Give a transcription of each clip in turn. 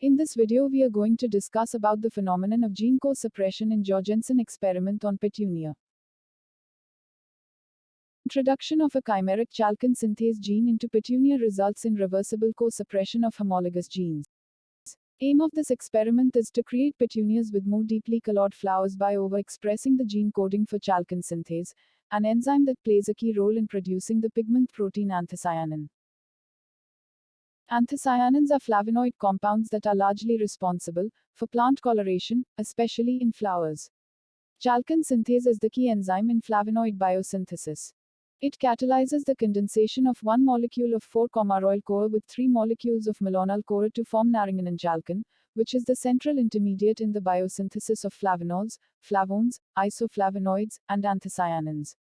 In this video we are going to discuss about the phenomenon of gene co-suppression in Jorgensen experiment on petunia. Introduction of a chimeric chalcone synthase gene into petunia results in reversible co-suppression of homologous genes. Aim of this experiment is to create petunias with more deeply colored flowers by overexpressing the gene coding for chalcone synthase, an enzyme that plays a key role in producing the pigment protein anthocyanin. Anthocyanins are flavonoid compounds that are largely responsible for plant coloration, especially in flowers. Chalcone synthase is the key enzyme in flavonoid biosynthesis. It catalyzes the condensation of one molecule of 4-aryl-CoA with 3 molecules of malonyl-CoA to form naringenin-chalcone, which is the central intermediate in the biosynthesis of flavonols, flavones, isoflavonoids, and anthocyanins.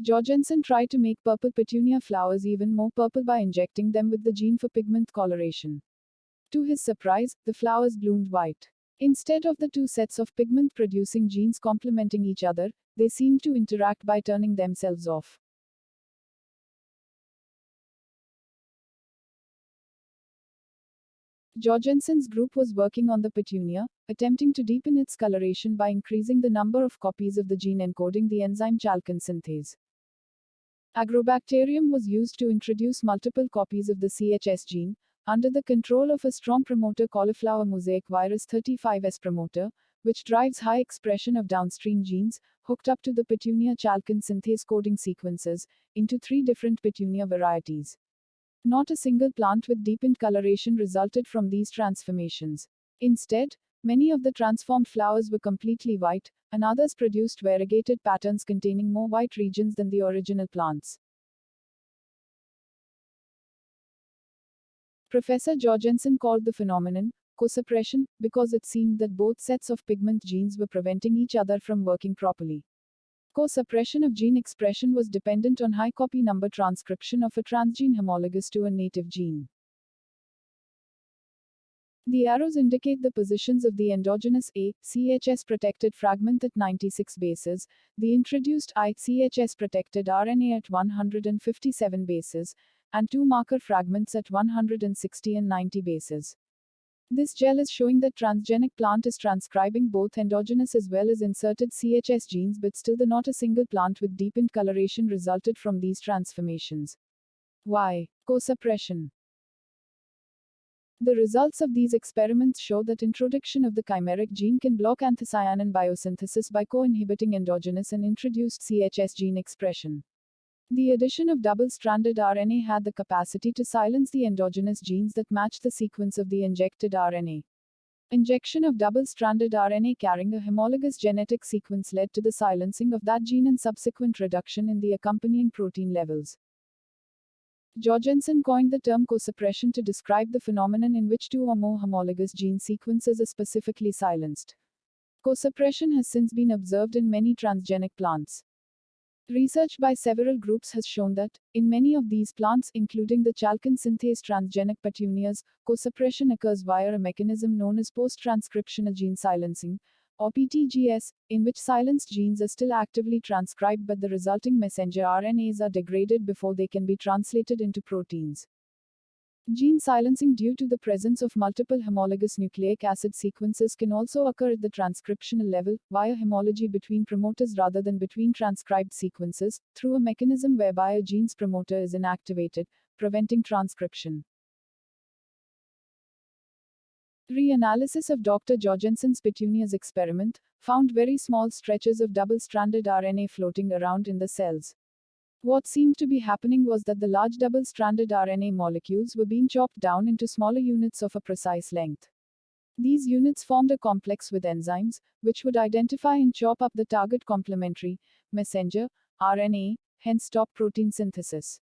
Jorgensen tried to make purple petunia flowers even more purple by injecting them with the gene for pigment coloration. To his surprise, the flowers bloomed white. Instead of the two sets of pigment-producing genes complementing each other, they seemed to interact by turning themselves off. Jorgensen's group was working on the petunia, attempting to deepen its coloration by increasing the number of copies of the gene encoding the enzyme chalcone synthase. Agrobacterium was used to introduce multiple copies of the CHS gene, under the control of a strong promoter cauliflower mosaic virus 35S promoter, which drives high expression of downstream genes, hooked up to the petunia chalcone synthase coding sequences, into 3 different petunia varieties. Not a single plant with deepened coloration resulted from these transformations. Instead, many of the transformed flowers were completely white, and others produced variegated patterns containing more white regions than the original plants. Professor Jorgensen called the phenomenon co-suppression because it seemed that both sets of pigment genes were preventing each other from working properly. Co-suppression of gene expression was dependent on high copy number transcription of a transgene homologous to a native gene. The arrows indicate the positions of the endogenous A, CHS protected fragment at 96 bases, the introduced I, CHS protected RNA at 157 bases, and 2 marker fragments at 160 and 90 bases. This gel is showing that transgenic plant is transcribing both endogenous as well as inserted CHS genes, but still not a single plant with deepened coloration resulted from these transformations. Why? Co-suppression. The results of these experiments show that introduction of the chimeric gene can block anthocyanin biosynthesis by co-inhibiting endogenous and introduced CHS gene expression. The addition of double-stranded RNA had the capacity to silence the endogenous genes that match the sequence of the injected RNA. Injection of double-stranded RNA carrying a homologous genetic sequence led to the silencing of that gene and subsequent reduction in the accompanying protein levels. Jorgensen coined the term co-suppression to describe the phenomenon in which 2 or more homologous gene sequences are specifically silenced. Co-suppression has since been observed in many transgenic plants. Research by several groups has shown that, in many of these plants, including the chalcone synthase transgenic petunias, co-suppression occurs via a mechanism known as post-transcriptional gene silencing, or PTGS, in which silenced genes are still actively transcribed but the resulting messenger RNAs are degraded before they can be translated into proteins. Gene silencing due to the presence of multiple homologous nucleic acid sequences can also occur at the transcriptional level, via homology between promoters rather than between transcribed sequences, through a mechanism whereby a gene's promoter is inactivated, preventing transcription. Reanalysis of Dr. Jorgensen's petunias experiment found very small stretches of double-stranded RNA floating around in the cells. What seemed to be happening was that the large double-stranded RNA molecules were being chopped down into smaller units of a precise length. These units formed a complex with enzymes, which would identify and chop up the target complementary messenger RNA, hence stop protein synthesis.